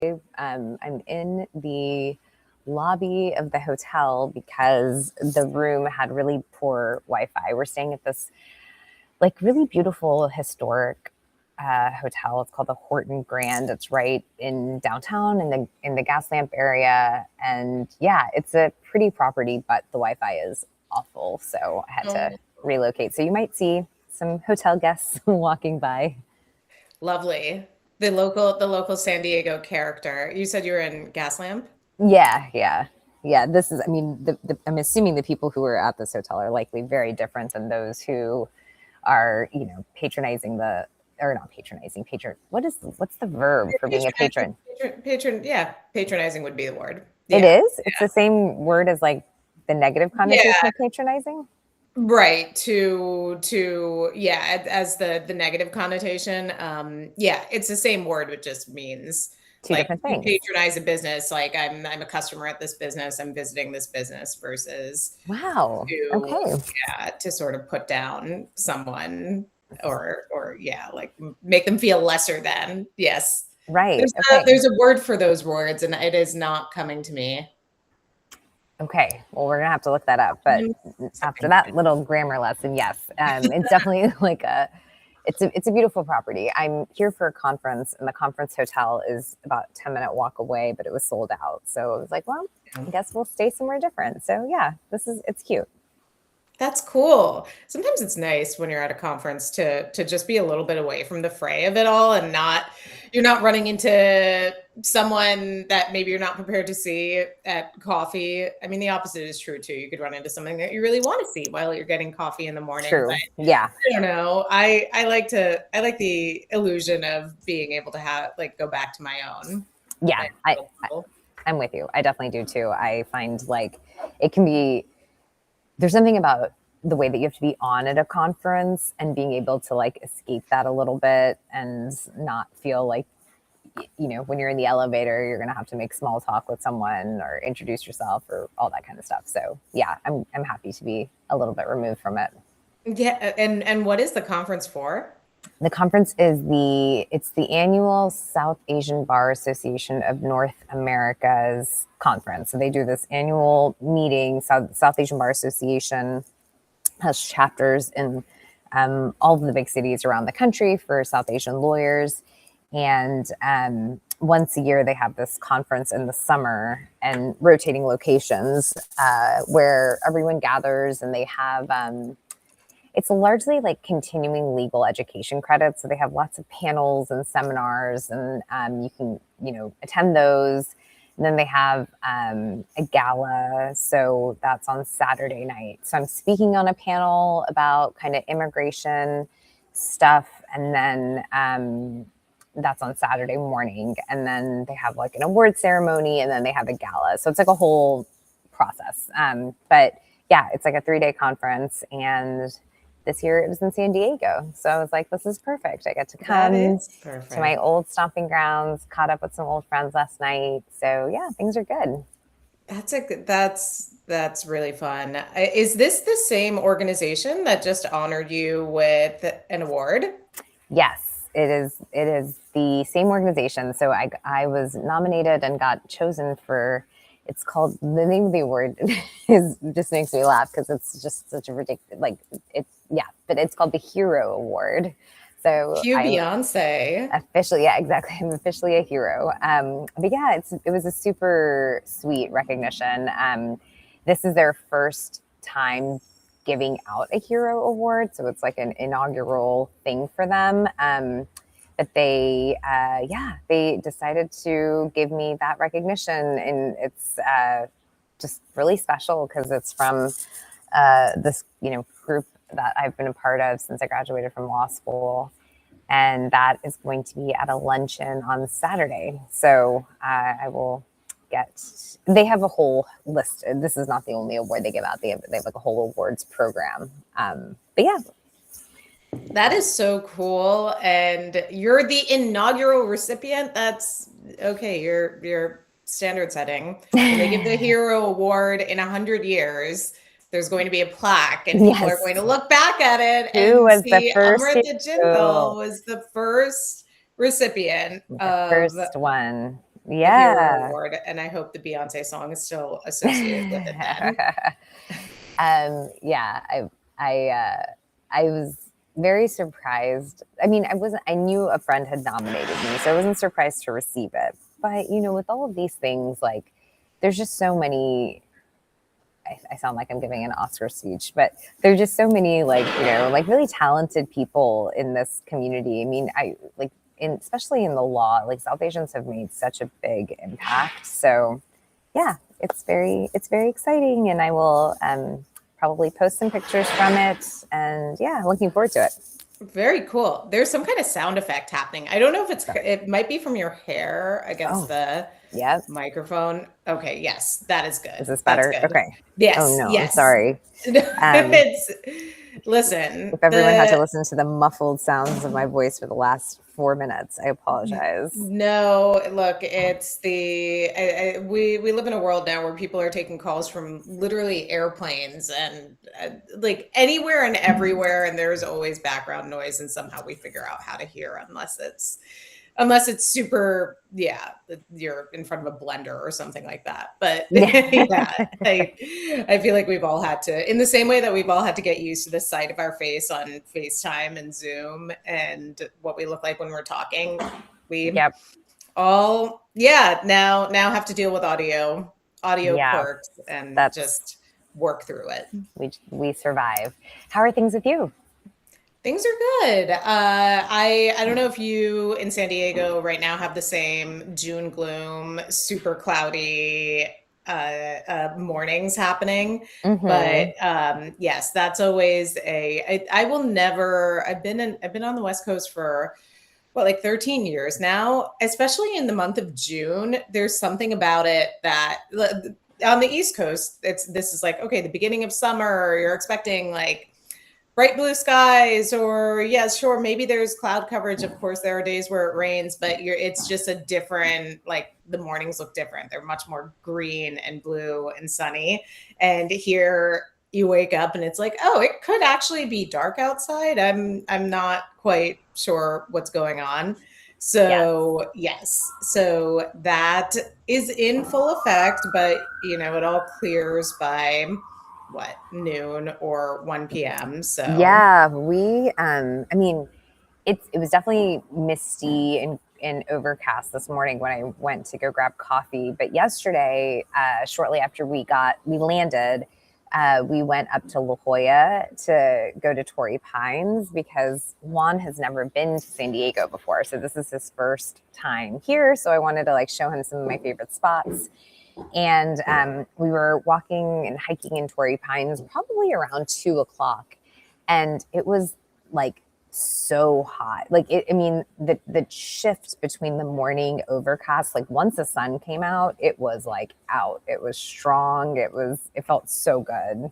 I'm in the lobby of the hotel because the room had really poor Wi-Fi. We're staying at this like really beautiful historic hotel. It's called the Horton Grand. It's right in downtown in the Gaslamp area, and yeah, it's a pretty property, but the Wi-Fi is awful, so I had to relocate. So you might see some hotel guests walking by. Lovely. The local San Diego character. You said you were in Gaslamp? Yeah. This is, I mean, I'm assuming the people who are at this hotel are likely very different than those who are, patronizing or not patronizing, what's the verb for being a patron? Yeah, patronizing would be the word. It Yeah. is? It's the same word as like the negative connotation Yeah, of patronizing? right. Yeah, as the negative connotation. Yeah, it's the same word, it just means Two like different you things. patronize a business, like I'm a customer at this business, I'm visiting this business versus Wow. to Okay. yeah, to sort of put down someone or yeah, like make them feel lesser than. Yes. Right. There's a Okay. there's a word for those words and it is not coming to me. Okay. Well, we're gonna have to look that up. But after Something. that little grammar lesson, yes, it's definitely like it's a beautiful property. I'm here for a conference, and the conference hotel is about 10-minute walk away, but it was sold out. So I was like, well, I guess we'll stay somewhere different. So yeah, it's cute. That's cool. Sometimes it's nice when you're at a conference to just be a little bit away from the fray of it all and you're not running into someone that maybe you're not prepared to see at coffee. I mean, the opposite is true too. You could run into something that you really want to see while you're getting coffee in the morning. But True. Yeah. I don't know. I like the illusion of being able to have like go back to my own. Yeah. Like, I'm with you. I definitely do too. I find like it can be there's something about the way that you have to be on at a conference and being able to like escape that a little bit and not feel like when you're in the elevator you're going to have to make small talk with someone or introduce yourself or all that kind of stuff. So yeah, I'm happy to be a little bit removed from it. yeah, and what is the conference for? The conference is the annual South Asian Bar Association of North America's conference. So they do this annual meeting. South Asian Bar Association has chapters in all of the big cities around the country for South Asian lawyers. And once a year, they have this conference in the summer and rotating locations where everyone gathers, and they have it's largely like continuing legal education credits. So they have lots of panels and seminars, and you can, attend those. And then they have a gala. So that's on Saturday night. So I'm speaking on a panel about kind of immigration stuff. And then that's on Saturday morning. And then they have like an award ceremony, and then they have a gala. So it's like a whole process. But yeah, it's like a 3-day conference. And this year it was in San Diego. So I was like, this is perfect. I get to come to my old stomping grounds, caught up with some old friends last night. So yeah, things are good. That's really fun. Is this the same organization that just honored you with an award? Yes, it is. It is the same organization. So I was nominated and got chosen for. It's called, the name of the award is just makes me laugh because it's just such a ridiculous, like but it's called the Hero Award. So Cue Beyonce. Officially, yeah, exactly. I'm officially a hero. But yeah, it was a super sweet recognition. This is their first time giving out a hero award, so it's like an inaugural thing for them. But they decided to give me that recognition, and it's just really special because it's from this group that I've been a part of since I graduated from law school, and that is going to be at a luncheon on Saturday. So I will get. They have a whole list. This is not the only award they give out. They have like a whole awards program. But yeah. That is so cool. And you're the inaugural recipient. That's okay. You're standard setting. When they give the Hero Award in 100 years, there's going to be a plaque and people are going to look back at it and see Amrutha Sheila was the first recipient. The first one. the Hero Yeah. Award, and I hope the Beyonce song is still associated with it then. Yeah, I was very surprised. I mean, I knew a friend had nominated me, so I wasn't surprised to receive it. But, with all of these things, like, there's just so many. I sound like I'm giving an Oscar speech, but there's just so many, like, like really talented people in this community. I mean, especially in the law, like South Asians have made such a big impact. So yeah, it's very exciting, and I will probably post some pictures from it. And yeah, looking forward to it. Very cool. There's some kind of sound effect happening. I don't know if Sorry. it might be from your hair against Oh, the yeah. microphone. Okay, yes, that is good. Is this That's better? good. Okay. Oh Yes, no, I'm yes. sorry. Um, It's listen, if everyone had to the listen to the muffled sounds of my voice for the last 4 minutes, I apologize. no, look, it's we live in a world now where people are taking calls from literally airplanes and like anywhere and everywhere, and there's always background noise, and somehow we figure out how to hear unless it's super, yeah, you're in front of a blender or something like that. But yeah, I feel like we've all had to, in the same way that we've all had to get used to the sight of our face on FaceTime and Zoom and what we look like when we're talking. We Yep. all, yeah, now have to deal with audio Yeah. quirks and That's just work through it. we survive. How are things with you? Things are good. I don't know if you in San Diego right now have the same June gloom, super cloudy mornings happening, but Mm-hmm. yes, that's always I will never. I've been on the West Coast for what, like 13 years now. Especially in the month of June, there's something about it that on the East Coast, this is like, okay, the beginning of summer. You're expecting like bright blue skies, or yes, sure, maybe there's cloud coverage. Of course there are days where it rains, but it's just a different, like, the mornings look different. They're much more green and blue and sunny. And here you wake up and it's like, oh, it could actually be dark outside. I'm not quite sure what's going on. Yes. So yes, so that is in full effect, but it all clears by what, noon or 1 p.m. So Yeah, I mean, it was definitely misty and overcast this morning when I went to go grab coffee. But yesterday, shortly after we landed, we went up to La Jolla to go to Torrey Pines because Juan has never been to San Diego before. So this is his first time here. So I wanted to like show him some of my favorite spots. And we were walking and hiking in Torrey Pines probably around 2 o'clock. And it was like so hot. Like I mean, the shift between the morning overcast, like once the sun came out, it was like out. It was strong. It felt so good.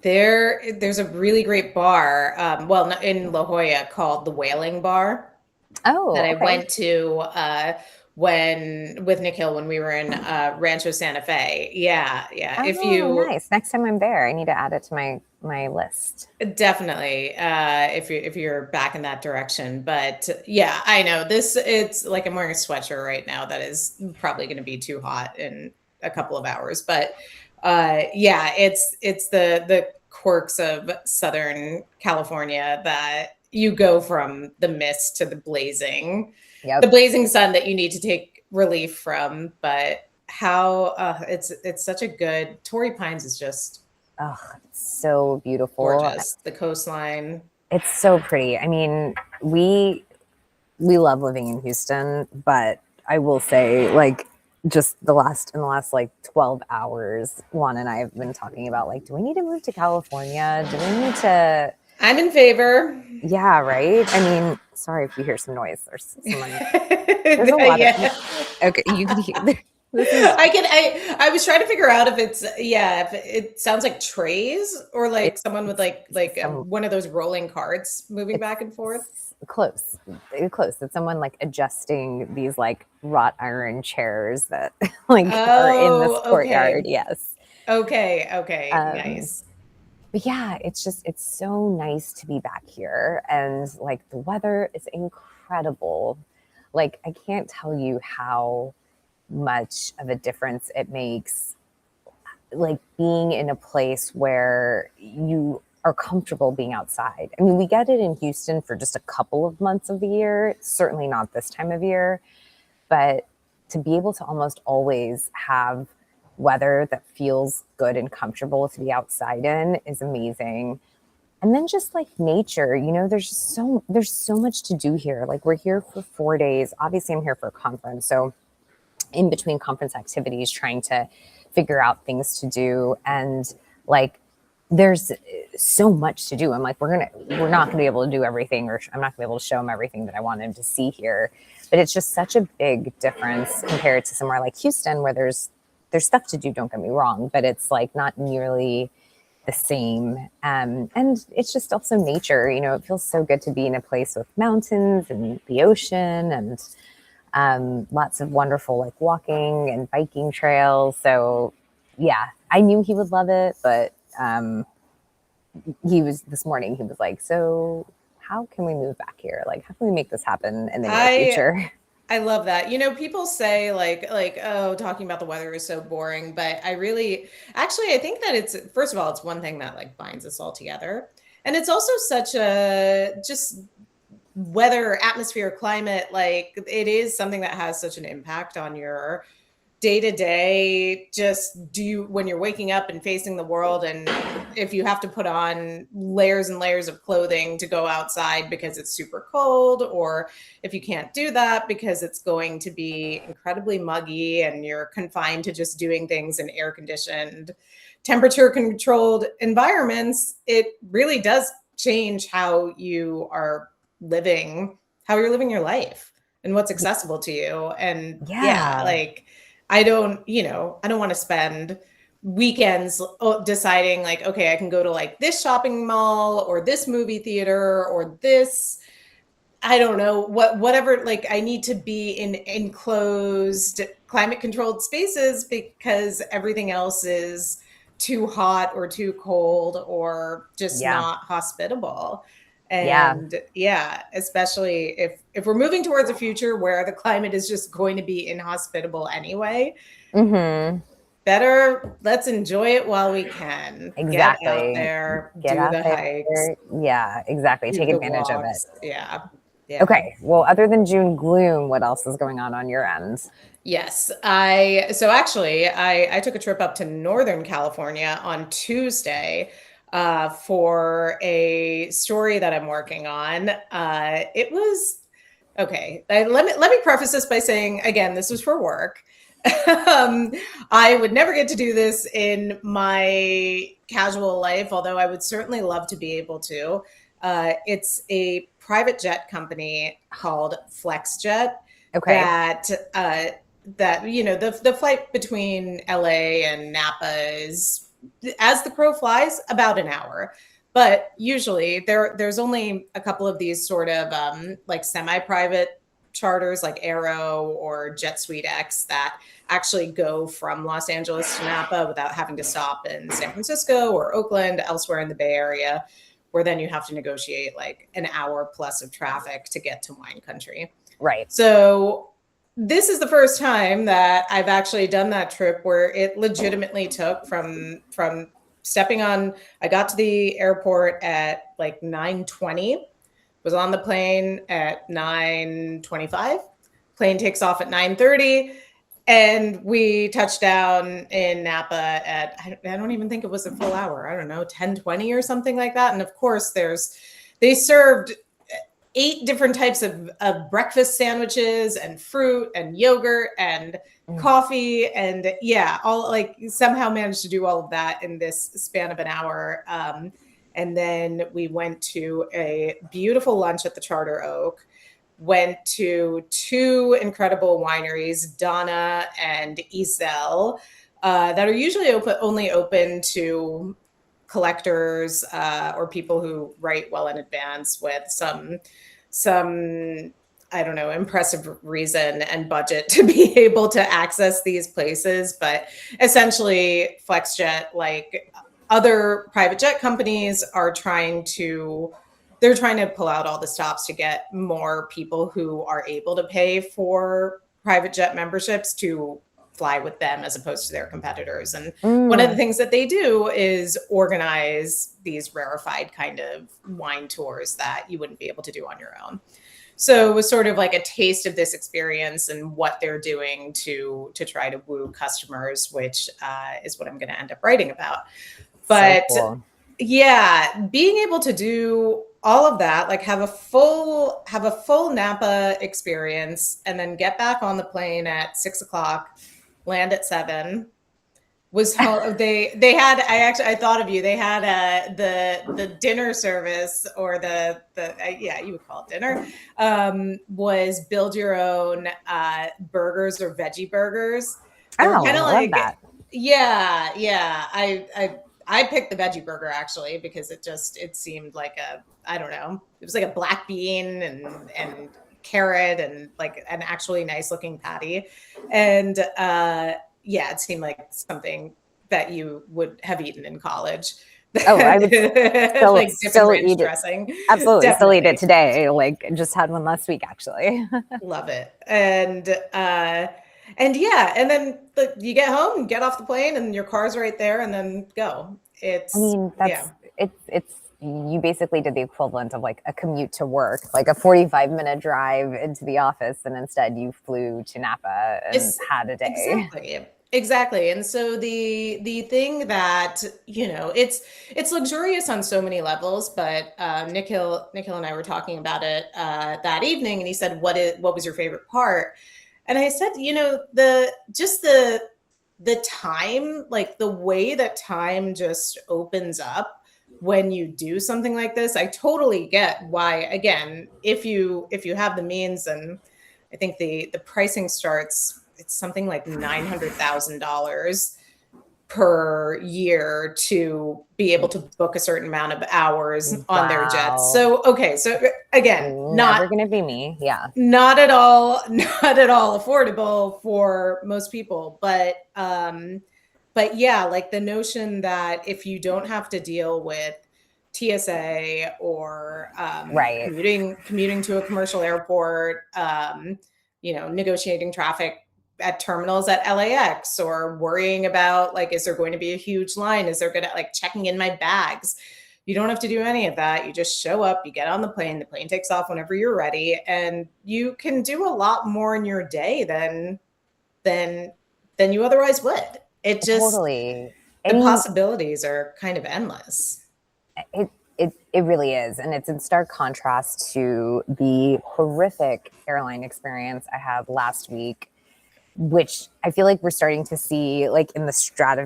there's a really great bar, well, in La Jolla, called the Whaling Bar, that Oh, I okay. went to when with Nikhil when we were in Rancho Santa Fe. Yeah, yeah. If Oh, you nice. Next time I'm there, I need to add it to my list. Definitely, if you're back in that direction. But yeah, I know this. It's like I'm wearing a sweatshirt right now. That is probably going to be too hot in a couple of hours. But yeah, it's the quirks of Southern California that you go from the mist to the Yep. blazing sun that you need to take relief from. But how it's such a good Torrey Pines is just Oh, it's so beautiful. gorgeous. The coastline. It's so pretty. I mean, we love living in Houston, but I will say, like, just in the last like 12 hours, Juan and I have been talking about like, do we need to move to California? Do we need to? I'm in favor. Yeah, right. I mean, sorry if you hear some noise. There's a lot of. Yeah. Okay, you can hear. This is I was trying to figure out if if it sounds like trays or like it's someone with it's like some one of those rolling carts moving it's back and forth. close, close. It's someone like adjusting these like wrought iron chairs that like are in this Oh, courtyard. okay. Yes. Okay. Um, Nice. but yeah, it's so nice to be back here, and like the weather is incredible. Like I can't tell you how much of a difference it makes, like being in a place where you are comfortable being outside. I mean, we get it in Houston for just a couple of months of the year, certainly not this time of year, but to be able to almost always have weather that feels good and comfortable to be outside in is amazing. And then just like nature, there's so much to do here. Like we're here for 4 days. Obviously, I'm here for a conference, so in between conference activities, trying to figure out things to do, and like there's so much to do. I'm like, we're not gonna be able to do everything, or I'm not gonna be able to show them everything that I want them to see here. But it's just such a big difference compared to somewhere like Houston, where there's stuff to do. Don't get me wrong, but it's like not nearly the same. And it's just also nature. It feels so good to be in a place with mountains and the ocean, and lots of wonderful like walking and biking trails. So yeah, I knew he would love it, but this morning he was like, so how can we move back here? Like, how can we make this happen in the near future? I love that. People say like, oh, talking about the weather is so boring, but I think that first of all, it's one thing that like binds us all together. And it's also such a just weather, atmosphere, climate, like it is something that has such an impact on your day to day. Just when you're waking up and facing the world, and if you have to put on layers and layers of clothing to go outside because it's super cold, or if you can't do that because it's going to be incredibly muggy and you're confined to just doing things in air conditioned, temperature controlled environments, it really does change how you're living your life and what's accessible to you. And yeah, like I don't want to spend weekends deciding like, okay, I can go to like this shopping mall or this movie theater or this, I don't know, whatever, like I need to be in enclosed climate controlled spaces because everything else is too hot or too cold or just not hospitable. And yeah, especially if we're moving towards a future where the climate is just going to be inhospitable anyway, better let's enjoy it while we can. Exactly. Get out there, do the hikes. Yeah, exactly. Take advantage of it. Yeah. Okay. Well, other than June gloom, what else is going on your end? Yes. I took a trip up to Northern California on Tuesday for a story that I'm working on. It was okay. Let me preface this by saying, again, this was for work. I would never get to do this in my casual life, although I would certainly love to be able to. It's a private jet company called FlexJet. Okay. That the flight between LA and Napa is, as the crow flies, about an hour. But usually there's only a couple of these sort of like semi-private charters like Aero or Jet Suite X that actually go from Los Angeles to Napa without having to stop in San Francisco or Oakland, elsewhere in the Bay Area, where then you have to negotiate like an hour plus of traffic to get to wine country. Right. So this is the first time that I've actually done that trip where it legitimately took from stepping on, I got to the airport at like 9:20, was on the plane at 9:25, plane takes off at 9:30, and we touched down in Napa at, I don't even think it was a full hour. I don't know, 10:20 or something like that. And of course they served 8 different types of breakfast sandwiches and fruit and yogurt and coffee. And yeah, all like somehow managed to do all of that in this span of an hour. And then we went to a beautiful lunch at the Charter Oak, went to 2 incredible wineries, Donna and Isel, that are usually only open to collectors or people who write well in advance with some I don't know, impressive reason and budget to be able to access these places. But essentially FlexJet, like other private jet companies, are trying to pull out all the stops to get more people who are able to pay for private jet memberships to fly with them as opposed to their competitors. And one of the Mm. things that they do is organize these rarefied kind of wine tours that you wouldn't be able to do on your own. So it was sort of like a taste of this experience and what they're doing to try to woo customers, which is what I'm going to end up writing about. So But cool. yeah, being able to do all of that, like have a full Napa experience, and then get back on the plane at 6 o'clock, land at 7, was they had I thought of you. They had the dinner service, or the yeah, you would call it dinner, was build your own burgers or veggie burgers. They were Oh, kind I of love like, that. yeah. I picked the veggie burger actually because it seemed like I don't know, it was like a black bean and carrot and like an actually nice looking patty, and yeah, it seemed like something that you would have eaten in college. Oh, I would still Like dip and still ranch eat it. dressing. Absolutely, still eat it Definitely. today. Like just had one last week, actually. Love it. And yeah, and then you get home and get off the plane and your car's right there and then go. I It's mean, yeah. it's you basically did the equivalent of like a commute to work, like a 45-minute drive into the office, and instead you flew to Napa and It's had a day. exactly. Exactly. And so the thing that, it's luxurious on so many levels, but Nikhil and I were talking about it that evening, and he said, what was your favorite part? And I said, the time, like the way that time just opens up when you do something like this. I totally get why, again, if you have the means, and I think the pricing starts, it's something like $900,000 per year to be able to book a certain amount of hours on their jets. Wow. So okay, so again, Never gonna be me. Yeah. not at all not at all affordable for most people, but yeah, like the notion that if you don't have to deal with TSA or Right. commuting to a commercial airport, negotiating traffic at terminals at LAX, or worrying about, like, is there going to be a huge line, is there going to, like, checking in my bags, you don't have to do any of that. You just show up, you get on the plane takes off whenever you're ready, and you can do a lot more in your day than than you otherwise would. It just Totally. I The mean, possibilities are kind of endless. it really is, and it's in stark contrast to the horrific airline experience I had last week, which I feel like we're starting to see, like in the sort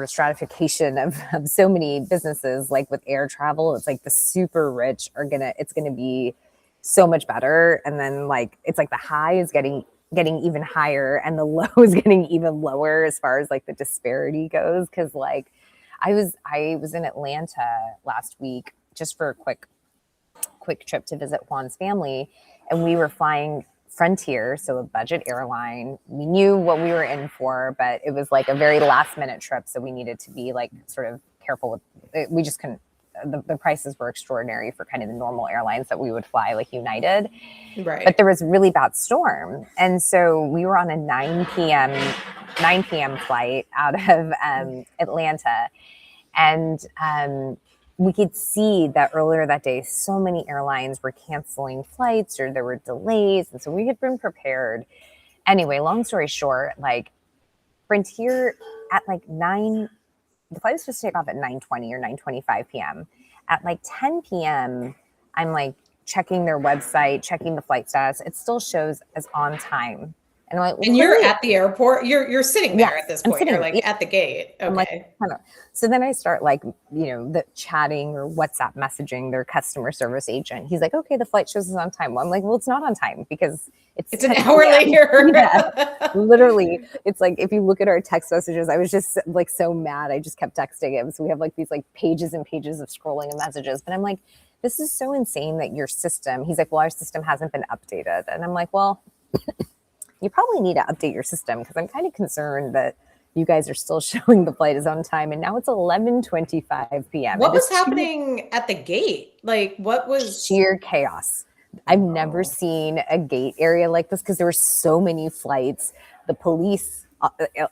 of stratification of so many businesses, like with air travel. It's like the super rich it's gonna be so much better, and then like it's like the high is getting even higher, and the low is getting even lower as far as like the disparity goes. Because like I was in Atlanta last week just for a quick trip to visit Juan's family, and we were flying Frontier, so a budget airline. We knew what we were in for, but it was like a very last minute trip, so we needed to be like sort of careful with it. We just couldn't. The prices were extraordinary for kind of the normal airlines that we would fly, like United. But Right. there was a really bad storm, and so we were on a 9 p.m. flight out of Atlanta, and we could see that earlier that day, so many airlines were canceling flights or there were delays. And so we had been prepared. Anyway, long story short, like Frontier at like the flight was supposed to take off at 9:20 or 9:25 p.m. At like 10 p.m., I'm like checking their website, checking the flight status. It still shows as on time. And I'm like, well, And you're clearly, at the airport. You're sitting there yes, at this I'm point. You're sitting. like at the gate. I'm like, Okay. kind of. So then I start like, the chatting or WhatsApp messaging their customer service agent. He's like, okay, the flight shows us on time. Well, I'm like, well, it's not on time because it's It's an 10 hour p.m. later. Yeah, literally. It's like, if you look at our text messages, I was just like so mad. I just kept texting him. So we have like these like pages and pages of scrolling of messages. But I'm like, this is so insane that your system, he's like, well, our system hasn't been updated. And I'm like, well, you probably need to update your system because I'm kind of concerned that you guys are still showing the flight is on time, and now it's 11:25 p.m. What It was is happening at the gate? Like, what was? sheer chaos. I've never Wow. seen a gate area like this because there were so many flights. The police,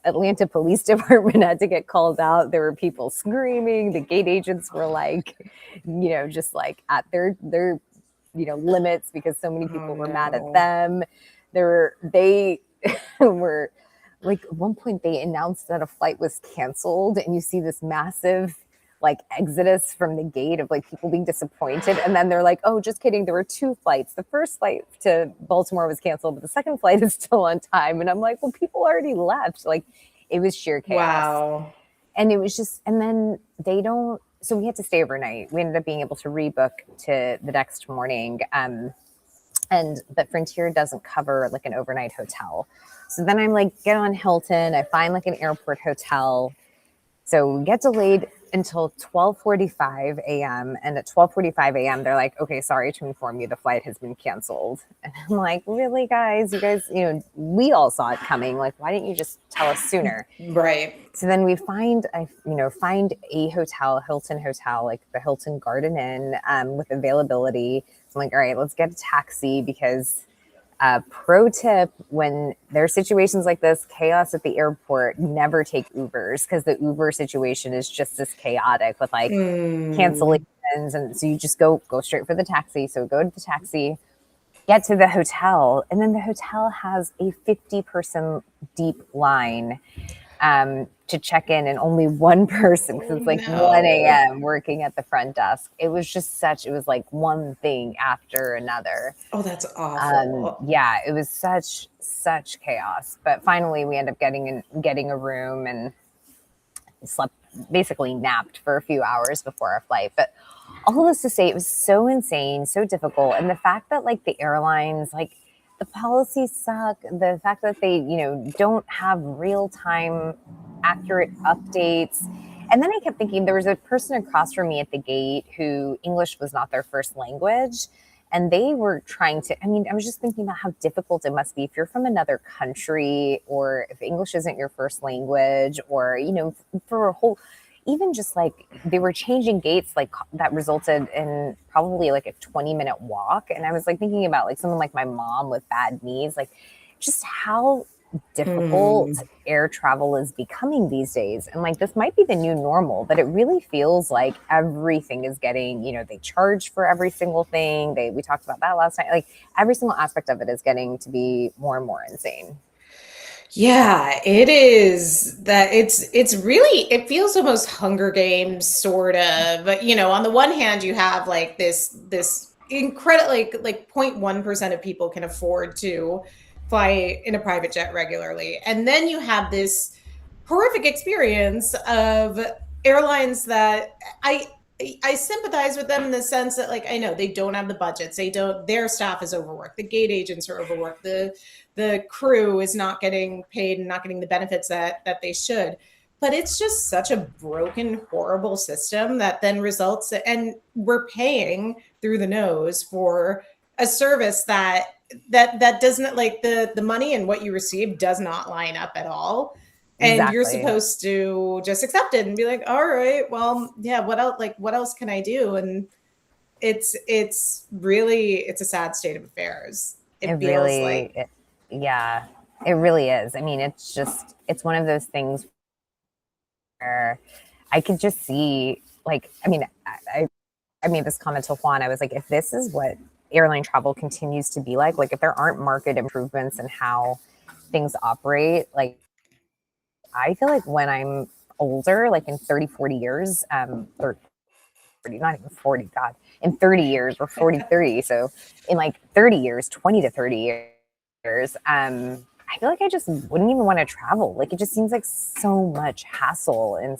Atlanta Police Department had to get called out. There were people screaming. The gate agents were like, just like at their limits because so many Oh people were mad at no. them. They were like at one point they announced that a flight was canceled, and you see this massive like exodus from the gate of like people being disappointed, and then they're like, oh, just kidding, there were two flights. The first flight to Baltimore was canceled, but the second flight is still on time. And I'm like, well, people already left. Like, it was sheer chaos. Wow. And it was just, and then they don't, so we had to stay overnight. We ended up being able to rebook to the next morning. But Frontier doesn't cover like an overnight hotel. So then I'm like, get on Hilton. I find like an airport hotel. So we get delayed until 12:45 a.m. And at 12:45 a.m., they're like, okay, sorry to inform you, the flight has been canceled. And I'm like, really, guys? You guys, we all saw it coming. Like, why didn't you just tell us sooner? Right. So then we find a hotel, Hilton hotel, like the Hilton Garden Inn, with availability. So I'm like, all right, let's get a taxi because pro tip, when there are situations like this, chaos at the airport, never take Ubers because the Uber situation is just as chaotic with like Mm. cancellations. And so you just go straight for the taxi. So go to the taxi, get to the hotel, and then the hotel has a 50-person deep line to check in, and only one person because Oh it's like 1 no. a.m. working at the front desk. It was like one thing after another. Oh, that's awful. Yeah, it was such chaos. But finally, we ended up getting a room and slept, basically napped for a few hours before our flight. But all this to say, it was so insane, so difficult, and the fact that like the airlines, like the policies suck. The fact that they don't have real time accurate updates. And then I kept thinking there was a person across from me at the gate who English was not their first language. And they were trying to, I mean, I was just thinking about how difficult it must be if you're from another country or if English isn't your first language or, for a whole, even just like they were changing gates like that resulted in probably like a 20-minute walk. And I was like thinking about like someone like my mom with bad knees, like just how difficult Mm. air travel is becoming these days. And like this might be the new normal, but it really feels like everything is getting, they charge for every single thing. We talked about that last night. Like every single aspect of it is getting to be more and more insane. Yeah, it is that it's really it feels almost Hunger Games sort of. But on the one hand you have like this incredible like 0.1% of people can afford to fly in a private jet regularly. And then you have this horrific experience of airlines that I I sympathize with them in the sense that like I know they don't have the budgets. They don't their staff is overworked. The gate agents are overworked. The crew is not getting paid and not getting the benefits that they should. But it's just such a broken, horrible system that then results and we're paying through the nose for a service that doesn't like the money and what you receive does not line up at all, and you're Exactly. supposed to just accept it and be like, all right, well, yeah, what else can I do? And it's a sad state of affairs. It It feels really, like. yeah, it really is. I mean, it's one of those things where I could just see, like, I mean, I made this comment to Juan. I was like, if this is what airline travel continues to be like if there aren't market improvements in how things operate, like, I feel like when I'm older, like in 30, 40 years, 30, not even 40, God, in 30 years, we're 43. So in like 30 years, 20 to 30 years, I feel like I just wouldn't even want to travel. Like, it just seems like so much hassle and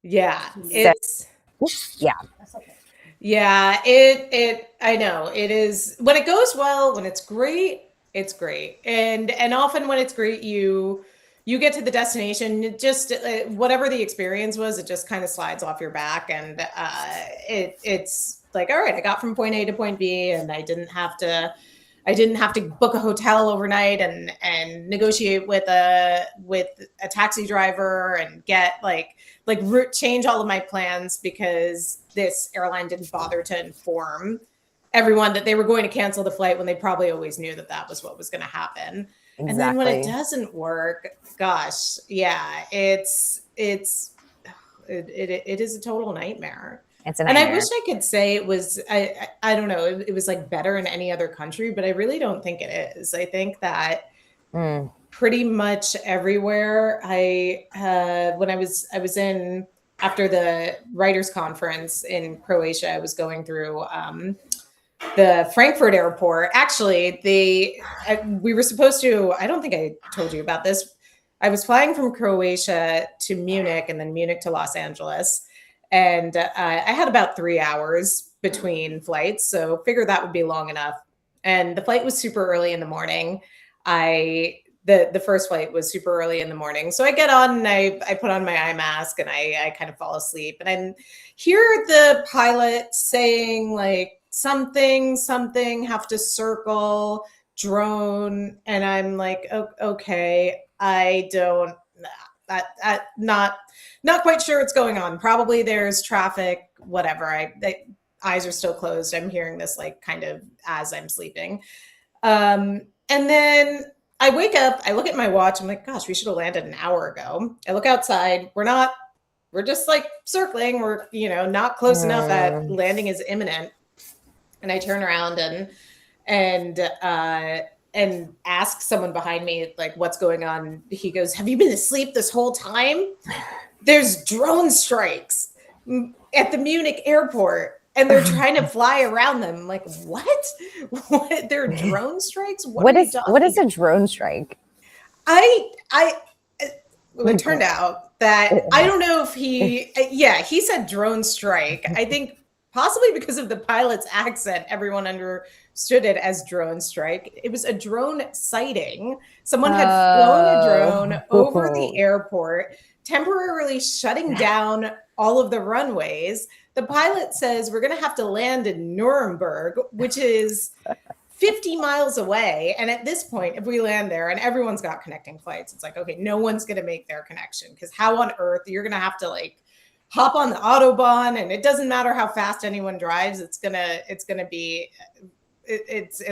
Yeah, so, it's yeah, yeah, it I know it is when it goes well, when it's great, it's great. And often when it's great, you get to the destination, it just whatever the experience was, it just kind of slides off your back and it's like, all right, I got from point A to point B and I didn't have to I didn't have to book a hotel overnight and negotiate with a taxi driver and get like route change all of my plans because this airline didn't bother to inform everyone that they were going to cancel the flight when they probably always knew that that was what was going to happen. And then when it Exactly. doesn't work, gosh, yeah, it is a total nightmare. It's a And I wish nightmare. I could say it was, I don't know, it was like better in any other country, but I really don't think it is. I think that Mm. pretty much everywhere. When I was in after the writers conference in Croatia, I was going through the Frankfurt airport. Actually, we were supposed to. I don't think I told you about this. I was flying from Croatia to Munich and then Munich to Los Angeles, and I had about 3 hours between flights, so figured that would be long enough. And the flight was super early in the morning. The first flight was super early in the morning. So I get on and I put on my eye mask and I kind of fall asleep. And I hear the pilot saying like something, have to circle, drone. And I'm like, okay, I don't, not quite sure what's going on. Probably there's traffic, whatever. Eyes are still closed. I'm hearing this like kind of as I'm sleeping. And then I wake up, I look at my watch, I'm like, gosh, we should have landed an hour ago. I look outside, we're just like circling, we're, not close enough that landing is imminent. And I turn around and ask someone behind me, like, what's going on? He goes, have you been asleep this whole time? There's drone strikes at the Munich airport. And they're trying to fly around them. I'm like, what? What? There are drone strikes? What is a drone strike? It turned out that I don't know if he said drone strike. I think possibly because of the pilot's accent, everyone understood it as drone strike. It was a drone sighting. Someone had flown a drone over the airport, temporarily shutting down all of the runways. The pilot says we're going to have to land in Nuremberg, which is 50 miles away. And at this point, if we land there and everyone's got connecting flights, it's like, okay, no one's going to make their connection because how on earth you're going to have to like hop on the Autobahn, and it doesn't matter how fast anyone drives. It's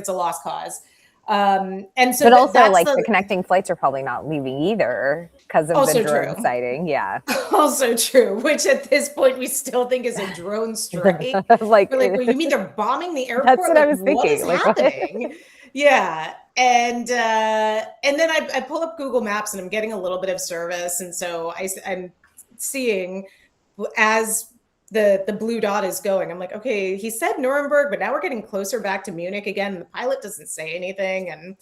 a lost cause. And so, but also like the connecting flights are probably not leaving either because of the drone sighting. Yeah. Also true, which at this point we still think is a drone strike. like, well, you mean they're bombing the airport? That's what I was thinking. What is happening? Yeah. And then I pull up Google Maps and I'm getting a little bit of service. And so I'm seeing as the blue dot is going, I'm like, okay, he said Nuremberg, but now we're getting closer back to Munich again. And the pilot doesn't say anything. And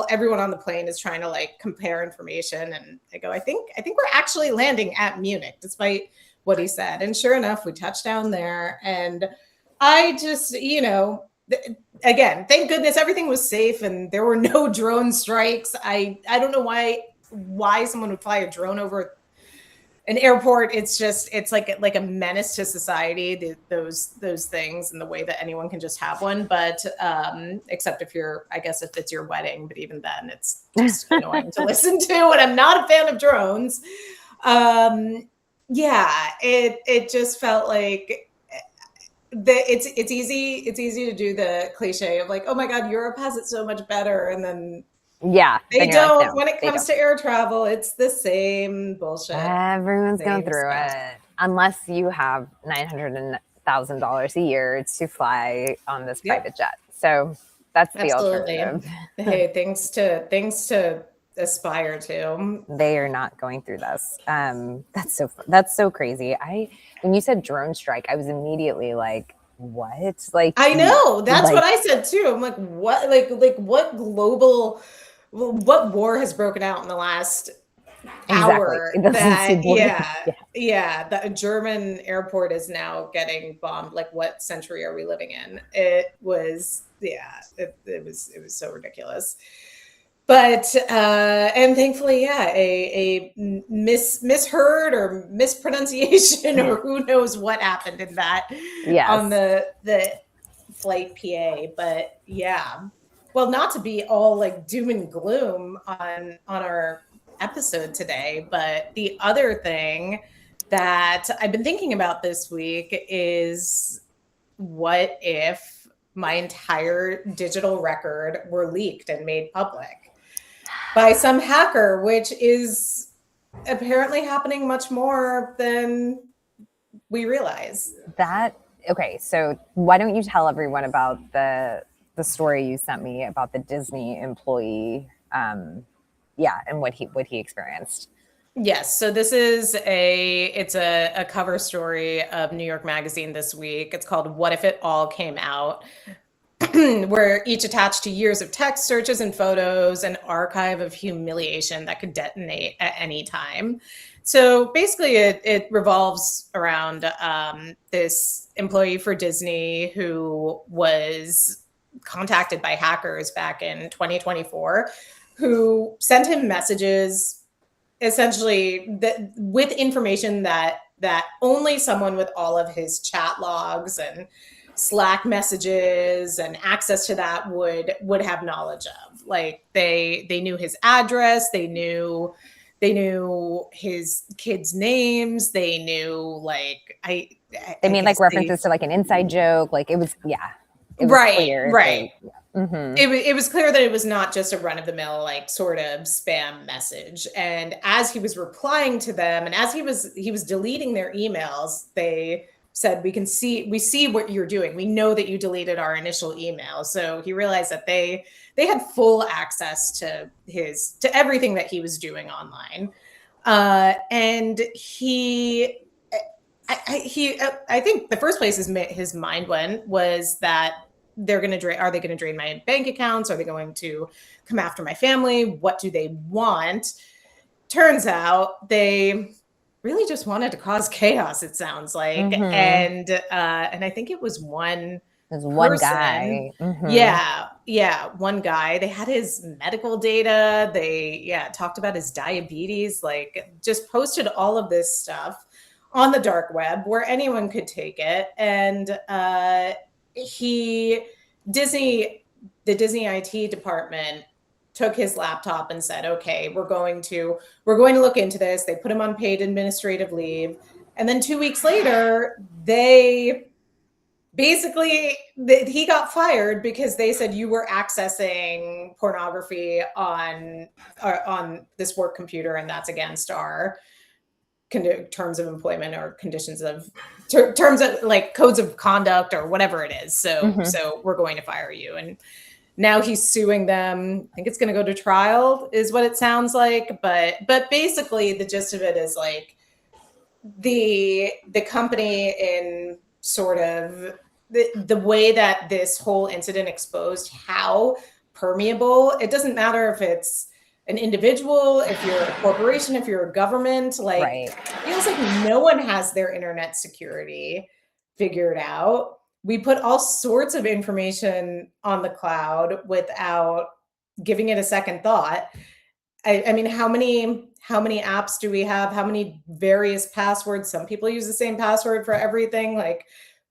everyone on the plane is trying to like compare information. And I go, I think we're actually landing at Munich, despite what he said. And sure enough, we touched down there. And I just, again, thank goodness everything was safe and there were no drone strikes. I don't know why someone would fly a drone over an airport. It's like a menace to society, those things, and the way that anyone can just have one. But except if it's your wedding, but even then it's just annoying to listen to. And I'm not a fan of drones. It just felt like it's easy to do the cliche of like, oh my God, Europe has it so much better. And then they don't. Like, no, when it comes to air travel, it's the same bullshit. Everyone's going through it unless you have $900,000 a year to fly on this private jet. So that's the alternative. Hey, things to aspire to. They are not going through this. That's so crazy. When you said drone strike, I was immediately like, what? Like, I know that's what I said too. I'm like, what? Like what global? What war has broken out in the last hour? The German airport is now getting bombed. Like, what century are we living in? It was so ridiculous. But and thankfully, a misheard or mispronunciation or who knows what happened in that on the flight PA. But yeah. well, not to be all like doom and gloom on our episode today, but the other thing that I've been thinking about this week is, what if my entire digital record were leaked and made public by some hacker, which is apparently happening much more than we realize. Okay, so why don't you tell everyone about the story you sent me about the Disney employee, yeah, and what he experienced. Yes, so this is a cover story of New York Magazine this week. It's called "What If It All Came Out." Where each attached to years of text searches and photos, an archive of humiliation that could detonate at any time. So basically, it revolves around this employee for Disney who was contacted by hackers back in 2024, who sent him messages essentially with information that only someone with all of his chat logs and Slack messages and access to that would have knowledge of. Like they knew his address, they knew his kids' names, they knew They made like references to like an inside joke, like it was right, clear. right. Mm-hmm. It was clear that it was not just a run-of-the-mill like sort of spam message. And as he was replying to them, and as he was deleting their emails, they said, we see what you're doing. We know that you deleted our initial email. So he realized that they had full access to everything that he was doing online. And I think the first place his mind went was that are they going to drain my bank accounts? Are they going to come after my family? What do they want? Turns out they really just wanted to cause chaos, it sounds like. Mm-hmm. And I think it was one guy. Mm-hmm. Yeah, one guy. They had his medical data. They talked about his diabetes, like just posted all of this stuff on the dark web where anyone could take it. And the Disney IT department took his laptop and said, okay, we're going to look into this. They put him on paid administrative leave. And then 2 weeks later, he got fired because they said you were accessing pornography on this work computer, and that's against our terms of employment or conditions of terms of like codes of conduct or whatever it is. So we're going to fire you. And now he's suing them. I think it's going to go to trial is what it sounds like. But basically the gist of it is like the company, in sort of the way that this whole incident exposed how permeable, it doesn't matter if it's an individual, if you're a corporation, if you're a government, like It feels like no one has their internet security figured out. We put all sorts of information on the cloud without giving it a second thought. I mean, how many apps do we have? How many various passwords? Some people use the same password for everything. Like,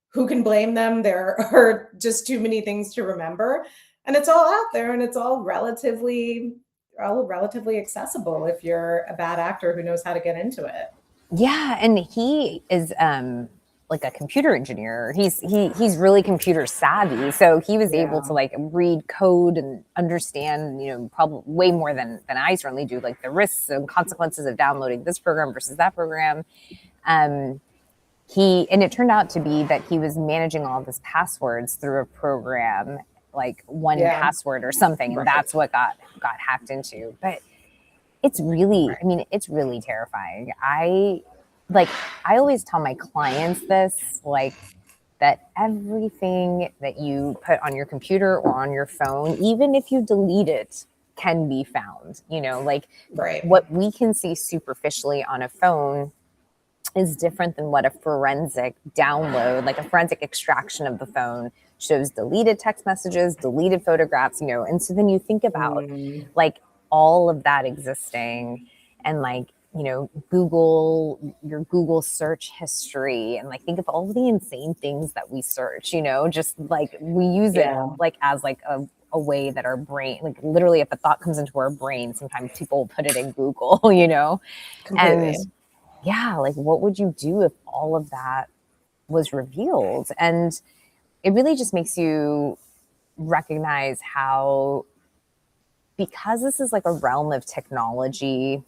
who can blame them? There are just too many things to remember. And it's all out there, and it's all relatively accessible if you're a bad actor who knows how to get into it. Yeah, and he is like a computer engineer. He's really computer savvy, so he was able to like read code and understand, probably way more than I certainly do, like the risks and consequences of downloading this program versus that program. And it turned out to be that he was managing all of his passwords through a program, like one password or something, and that's what got hacked into. But it's really, it's really terrifying. I always tell my clients this, like, that everything that you put on your computer or on your phone, even if you delete it, can be found. What we can see superficially on a phone is different than what a forensic download, like a forensic extraction of the phone, shows deleted text messages, deleted photographs, and so then you think about like all of that existing, and like, your Google search history, and like think of all the insane things that we search, just like we use it like as like a way that our brain, like literally if a thought comes into our brain, sometimes people put it in Google, you know? And Completely. yeah, like what would you do if all of that was revealed? And it really just makes you recognize how, because this is like a realm of technology,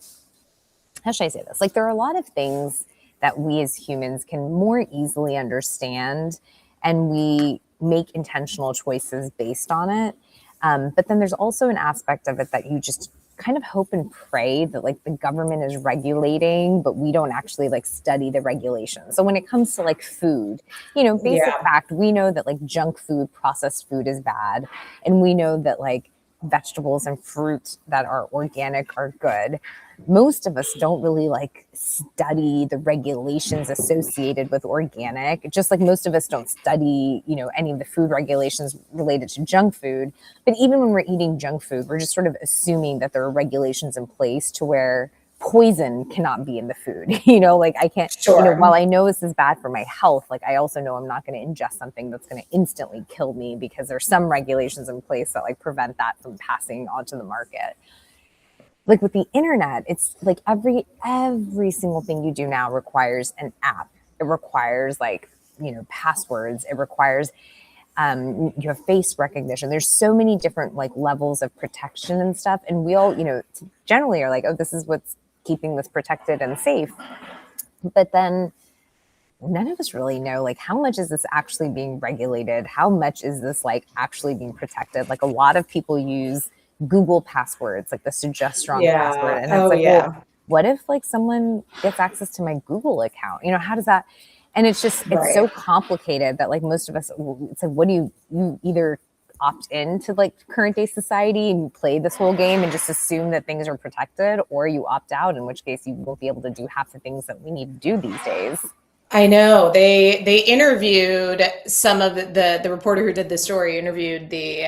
how should I say this? Like, there are a lot of things that we as humans can more easily understand, and we make intentional choices based on it. But then there's also an aspect of it that you just kind of hope and pray that like the government is regulating, but we don't actually like study the regulations. So when it comes to like food, you know, basic Yeah. fact, we know that like junk food, processed food is bad. And we know that like vegetables and fruit that are organic are good. Most of us don't really like study the regulations associated with organic, just like most of us don't study, you know, any of the food regulations related to junk food. But even when we're eating junk food, we're just sort of assuming that there are regulations in place to where poison cannot be in the food. You know, like I can't, you know, while Sure. I know this is bad for my health, like I also know I'm not going to ingest something that's going to instantly kill me, because there's some regulations in place that like prevent that from passing onto the market. Like with the internet, it's like every single thing you do now requires an app. It requires like, you know, passwords. It requires you have face recognition. There's so many different like levels of protection and stuff, and we all, you know, generally are like, oh, this is what's keeping this protected and safe. But then none of us really know like how much is this actually being regulated, how much is this like actually being protected. Like a lot of people use Google passwords, like the suggest strong password, Yeah. and it's Oh, like, well, yeah. what if like someone gets access to my Google account, you know, how does that, and it's just, it's so Right. complicated that like most of us, it's like, what do you either opt into like current day society and you play this whole game and just assume that things are protected, or you opt out, in which case you won't be able to do half the things that we need to do these days. I know they interviewed some of the reporter who did the story interviewed the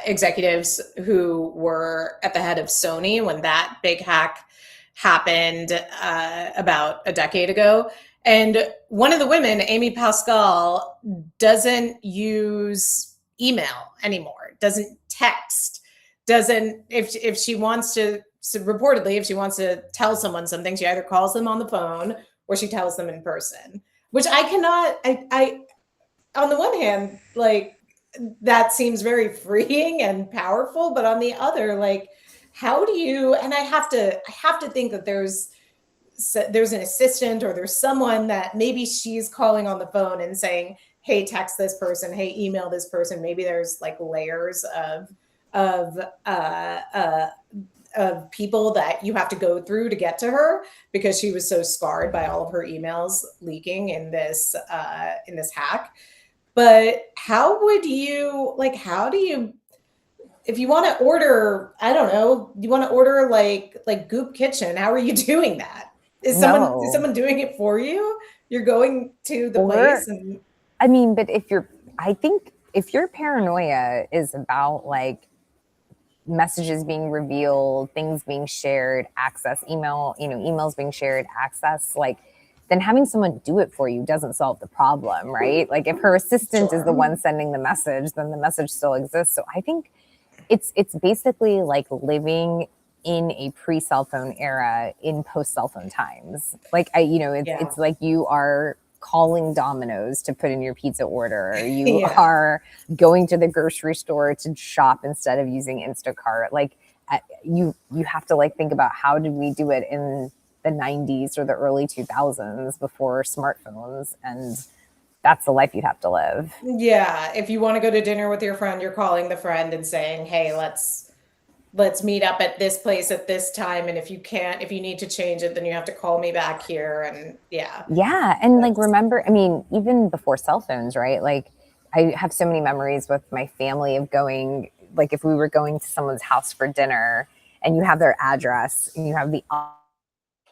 executives who were at the head of Sony when that big hack happened about a decade ago. And one of the women, Amy Pascal, doesn't use email anymore, doesn't text, doesn't if she wants to, so reportedly if she wants to tell someone something, she either calls them on the phone or she tells them in person, which I cannot, I on the one hand, like that seems very freeing and powerful, but on the other, like, how do you, and I have to think that there's an assistant or there's someone that maybe she's calling on the phone and saying, hey, text this person, hey, email this person. Maybe there's like layers of uh, uh, of people that you have to go through to get to her because she was so scarred by all of her emails leaking in this hack. But how would you, like, how do you, if you want to order, I don't know, you want to order like Goop Kitchen, how are you doing that? Is No. someone doing it for you? You're going to the place Or, and I mean, but if you're, I think if your paranoia is about like messages being revealed, things being shared, access, email, you know, emails being shared, access, like, then having someone do it for you doesn't solve the problem, right? Like if her assistant is the sure. one sending the message, then the message still exists. So I think it's basically like living in a pre-cell phone era in post cell phone times. Like I, you know, Yeah. it's like you are calling Domino's to put in your pizza order, or you Yeah. are going to the grocery store to shop instead of using Instacart. Like you have to like think about, how did we do it in the 90s or the early 2000s before smartphones, and that's the life you'd have to live. Yeah, if you want to go to dinner with your friend, you're calling the friend and saying, "Hey, let's meet up at this place at this time, and if you can't, if you need to change it, then you have to call me back here." And yeah, Yeah, and like that's remember, I mean, even before cell phones, right? Like I have so many memories with my family of going, like if we were going to someone's house for dinner and you have their address and you have the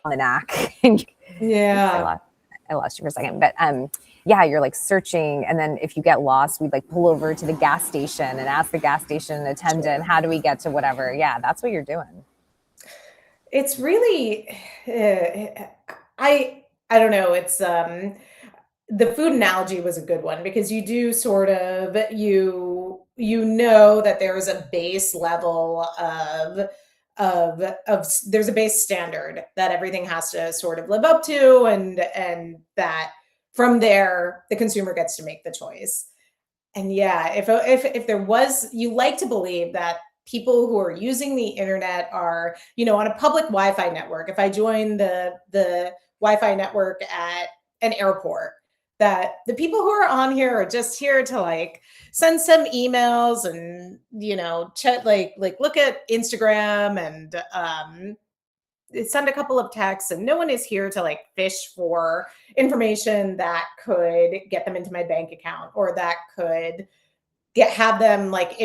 almanac and oops, yeah. I lost you for a second. But yeah, you're like searching, and then if you get lost, we'd like pull over to the gas station and ask the gas station attendant, Sure. how do we get to whatever? Yeah, that's what you're doing. It's really, I don't know. It's the food analogy was a good one because you do sort of, you know that there is a base level of there's a base standard that everything has to sort of live up to, and that from there the consumer gets to make the choice. And yeah, if there was, you like to believe that people who are using the internet are, on a public Wi-Fi network. If I join the Wi-Fi network at an airport, that the people who are on here are just here to like send some emails and chat, like look at Instagram and send a couple of texts, and no one is here to like fish for information that could get them into my bank account, or that could have them like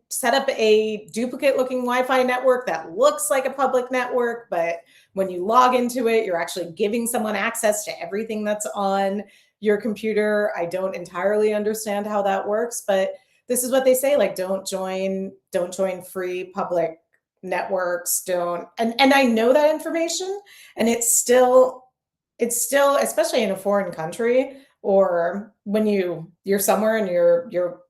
set up a duplicate looking Wi-Fi network that looks like a public network, but when you log into it, you're actually giving someone access to everything that's on your computer. I don't entirely understand how that works, but this is what they say, like don't join free public networks, don't. And I know that information, and it's still, especially in a foreign country, or when you're somewhere and your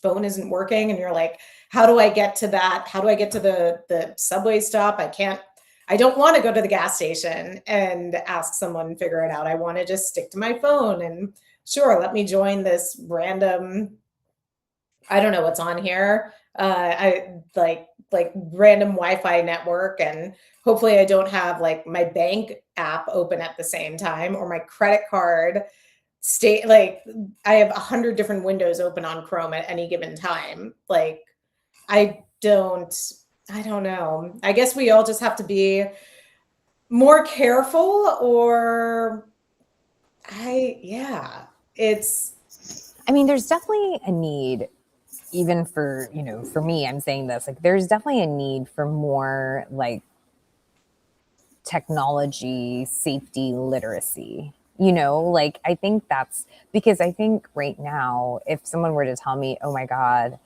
phone isn't working and you're like, how do I get to that? How do I get to the subway stop? I don't want to go to the gas station and ask someone to figure it out. I want to just stick to my phone and sure, let me join this random, I don't know what's on here. I like random Wi-Fi network, and hopefully I don't have like my bank app open at the same time, or my credit card stay like I have 100 different windows open on Chrome at any given time. Like I don't I don't know. I guess we all just have to be more careful, or it's I mean, there's definitely a need, even for, for me, I'm saying this, like, there's definitely a need for more like technology safety literacy. Like, I think that's because I think right now, if someone were to tell me, oh my God,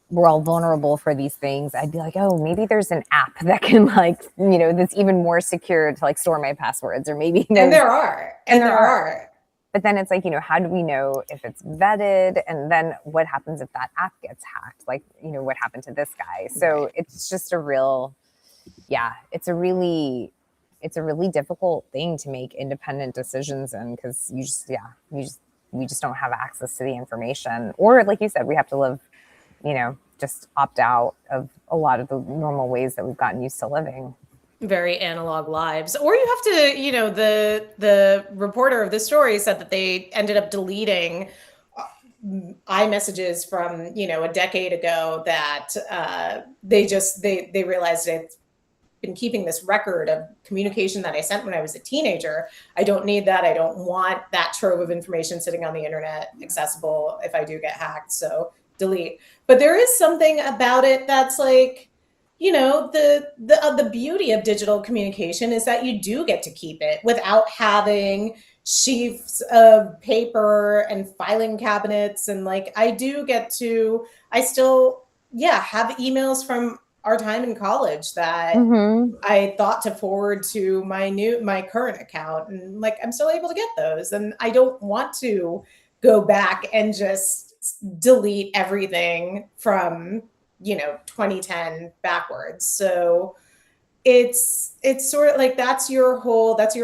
we're all vulnerable for these things, I'd be like, oh, maybe there's an app that can, like, that's even more secure to like store my passwords, or maybe and there's, there are. but then it's like, how do we know if it's vetted? And then what happens if that app gets hacked? Like, what happened to this guy? So Right. it's just a real, yeah, it's a really difficult thing to make independent decisions in, because we just don't have access to the information. Or like you said, we have to live, just opt out of a lot of the normal ways that we've gotten used to living. Very analog lives. Or you have to, the reporter of the story said that they ended up deleting iMessages from, a decade ago, that they realized they've been keeping this record of communication that I sent when I was a teenager. I don't need that. I don't want that trove of information sitting on the internet accessible if I do get hacked. So delete. But there is something about it that's like, the beauty of digital communication is that you do get to keep it without having sheets of paper and filing cabinets. And like, I still, have emails from our time in college that Mm-hmm. I thought to forward to my current account, and like I'm still able to get those, and I don't want to go back and just delete everything from 2010 backwards. So it's sort of like that's your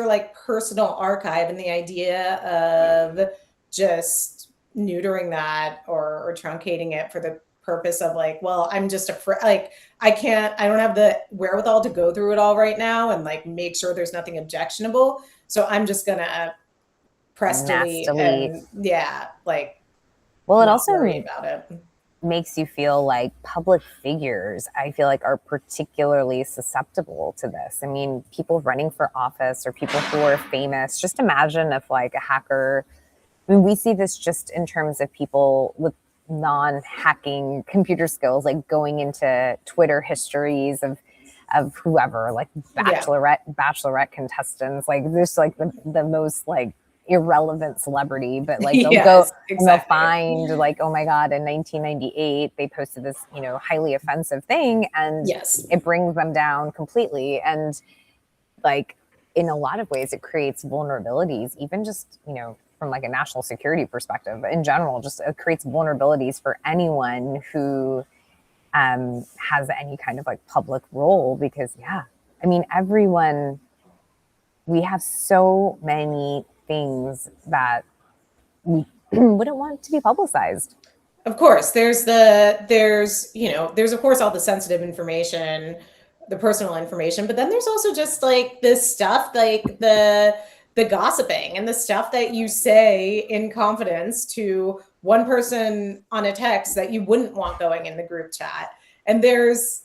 like personal archive, and the idea of just neutering that, or truncating it for the purpose of like, well, I'm just afraid, like I don't have the wherewithal to go through it all right now and like make sure there's nothing objectionable, so I'm just gonna press Mass delete, delete. and like Well, it not also worry about it. makes you feel like public figures, I feel like, are particularly susceptible to this. I mean, people running for office or people who are famous, just imagine if like a hacker, I mean, we see this just in terms of people with non-hacking computer skills, like going into Twitter histories of whoever, like Yeah. bachelorette contestants, like this, like the most like irrelevant celebrity, but like they'll go Yes, and they'll exactly. find like, oh my God, in 1998 they posted this, highly offensive thing, and Yes. it brings them down completely. And like, in a lot of ways it creates vulnerabilities, even just from like a national security perspective, but in general, just it creates vulnerabilities for anyone who has any kind of like public role. Because I mean, we have so many things that we wouldn't want to be publicized. Of course, there's of course all the sensitive information, the personal information, but then there's also just like this stuff, like the gossiping and the stuff that you say in confidence to one person on a text that you wouldn't want going in the group chat. And that's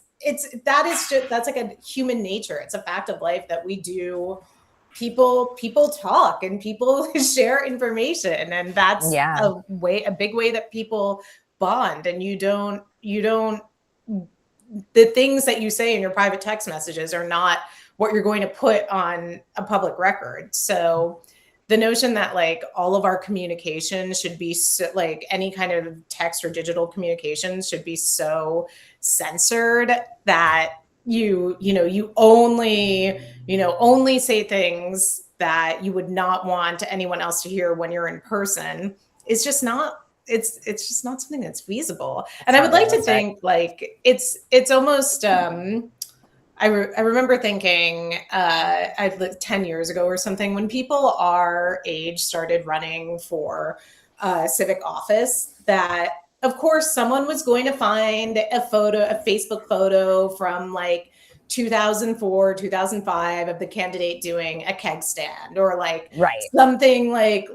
like a human nature. It's a fact of life that we do. People talk and people share information, and that's a big way that people bond. And you don't the things that you say in your private text messages are not what you're going to put on a public record. So the notion that like all of our communication should be like any kind of text or digital communications should be so censored that you only say things that you would not want anyone else to hear when you're in person is just not it's just not something that's feasible. And I would like to think like it's almost I remember thinking I lived 10 years ago or something, when people our age started running for civic office, that of course someone was going to find a Facebook photo from like 2004, 2005 of the candidate doing a keg stand, or like something like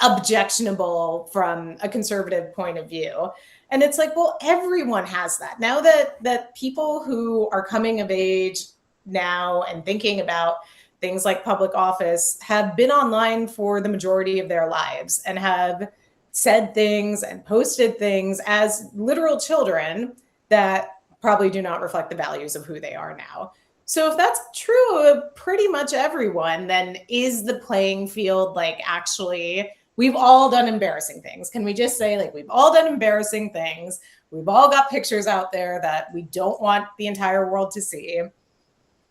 objectionable from a conservative point of view. And it's like, well, everyone has that. Now that people who are coming of age now and thinking about things like public office have been online for the majority of their lives and have said things and posted things as literal children that probably do not reflect the values of who they are now. So if that's true of pretty much everyone, then is the playing field like actually, we've all done embarrassing things. Can we just say like we've all done embarrassing things? We've all got pictures out there that we don't want the entire world to see.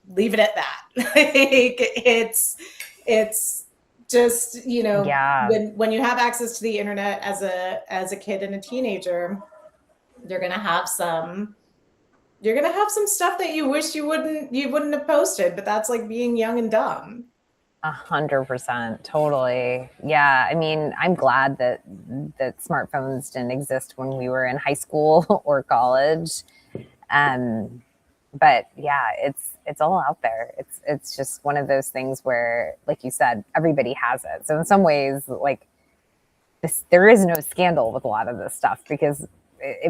Leave it at that. Like it's just, when you have access to the internet as a kid and a teenager, you're gonna have some stuff that you wish you wouldn't have posted, but that's like being young and dumb. 100%, totally. Yeah, I mean, I'm glad that smartphones didn't exist when we were in high school or college. But yeah, it's all out there. It's just one of those things where, like you said, everybody has it. So in some ways, like there is no scandal with a lot of this stuff, because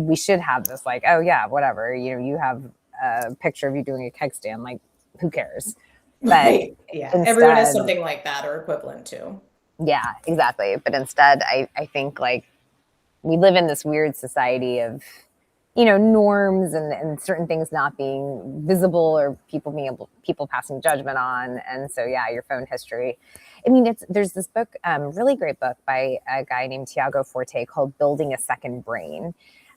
we should have this like, oh yeah, whatever, you have a picture of you doing a keg stand, like who cares? But instead, everyone has something like that or equivalent to. Yeah, exactly. But instead, I think like we live in this weird society of, norms and certain things not being visible, or people passing judgment on. And so, yeah, your phone history. I mean, there's this book, really great book by a guy named Tiago Forte called Building a Second Brain.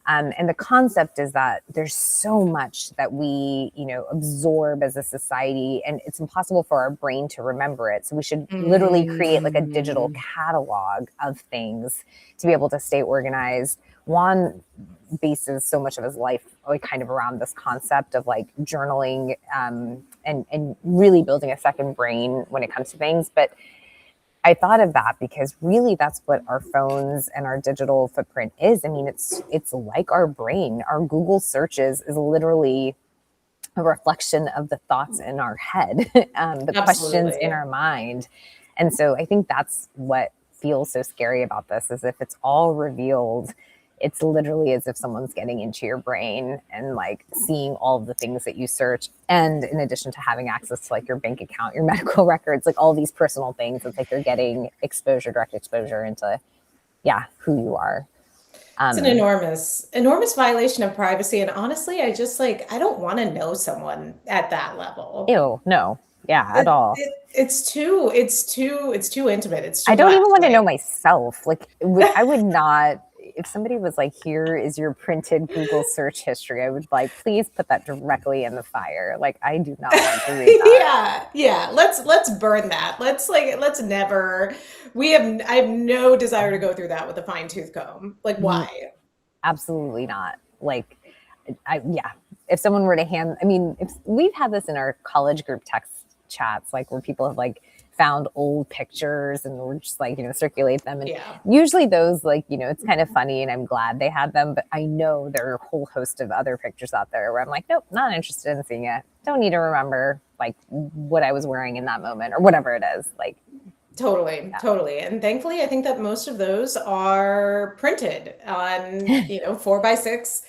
And the concept is that there's so much that we, absorb as a society, and it's impossible for our brain to remember it. So we should literally create like a digital catalog of things to be able to stay organized. Juan bases so much of his life like kind of around this concept of like journaling, and really building a second brain when it comes to things. But I thought of that because really that's what our phones and our digital footprint is. I mean, it's like our brain. Our Google searches is literally a reflection of the thoughts in our head, the questions in our mind. And so I think that's what feels so scary about this, is if it's all revealed, it's literally as if someone's getting into your brain and like seeing all of the things that you search. And in addition to having access to like your bank account, your medical records, like all these personal things, it's like you're getting direct exposure into, who you are. It's an enormous violation of privacy. And honestly, I don't want to know someone at that level. Ew, no. Yeah, at all. It's too intimate. It's too I don't much. even want to know myself. Like I would not, if somebody was like, here is your printed Google search history, I would like, please put that directly in the fire. Like, I do not want to read that. Yeah. Let's burn that. Let's never. I have no desire to go through that with a fine tooth comb. Like, why? Absolutely not. Like, yeah. If someone were to hand, I mean, if we've had this in our college group text chats, like where people have like found old pictures and we're just like, circulate them. And usually those, like, it's kind of funny and I'm glad they had them, but I know there are a whole host of other pictures out there where I'm like, nope, not interested in seeing it. Don't need to remember like what I was wearing in that moment or whatever it is. Like, totally. And thankfully, I think that most of those are printed on, 4x6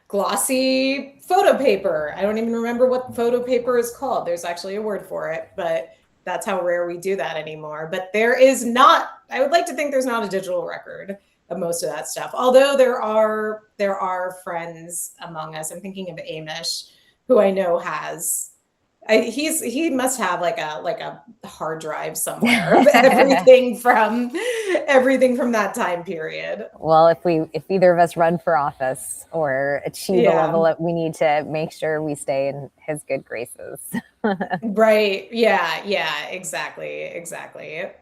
glossy photo paper. I don't even remember what photo paper is called. There's actually a word for it, but that's how rare we do that anymore. But I would like to think there's not a digital record of most of that stuff. Although there are friends among us. I'm thinking of Amish, who I know has. He must have like a hard drive somewhere of everything from that time period. Well, if either of us run for office or achieve a level that we need to make sure we stay in his good graces. Right. Yeah, exactly.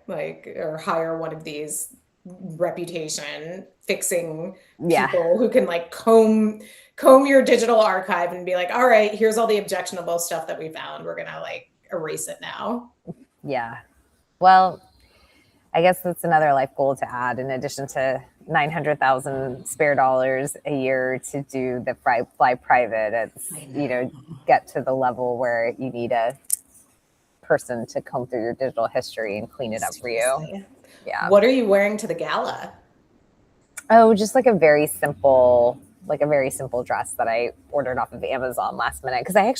Like, or hire one of these reputation fixing people who can like comb your digital archive and be like, all right, here's all the objectionable stuff that we found. We're going to like erase it now. Yeah. Well, I guess that's another life goal to add in addition to 900,000 spare dollars a year to do the fly private. It's, get to the level where you need a person to comb through your digital history and clean it up for you. Yeah. What are you wearing to the gala? Oh, just like a very simple dress that I ordered off of Amazon last minute. Because I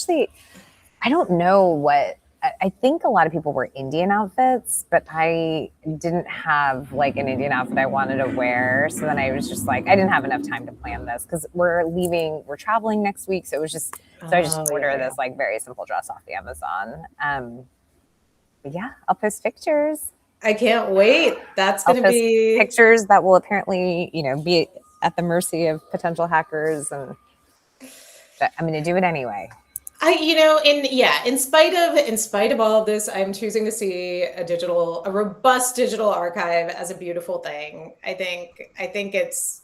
don't know what, I think a lot of people wear Indian outfits, but I didn't have like an Indian outfit I wanted to wear. So then I was just like, I didn't have enough time to plan this because we're traveling next week. So it was just, I just ordered this like very simple dress off the Amazon. But yeah, I'll post pictures. I can't wait. That's going to be pictures that will apparently, be at the mercy of potential hackers, but I'm going to do it anyway. In spite of all of this, I'm choosing to see a robust digital archive as a beautiful thing. I think it's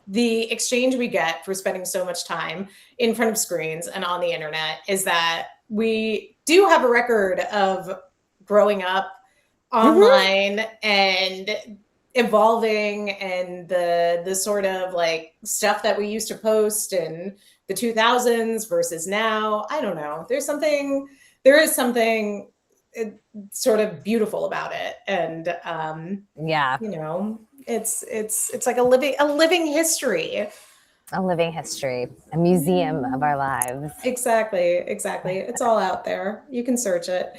the exchange we get for spending so much time in front of screens and on the internet is that we do have a record of growing up online and evolving, and the sort of like stuff that we used to post in the 2000s versus now. I don't know. There is something sort of beautiful about it, and it's like a living history. A living history, a museum of our lives. Exactly. It's all out there. You can search it.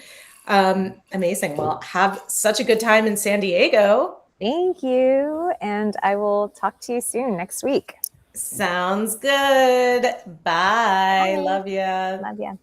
Amazing. Well, have such a good time in San Diego. Thank you. And I will talk to you soon next week. Sounds good. Bye. Love ya. Love ya.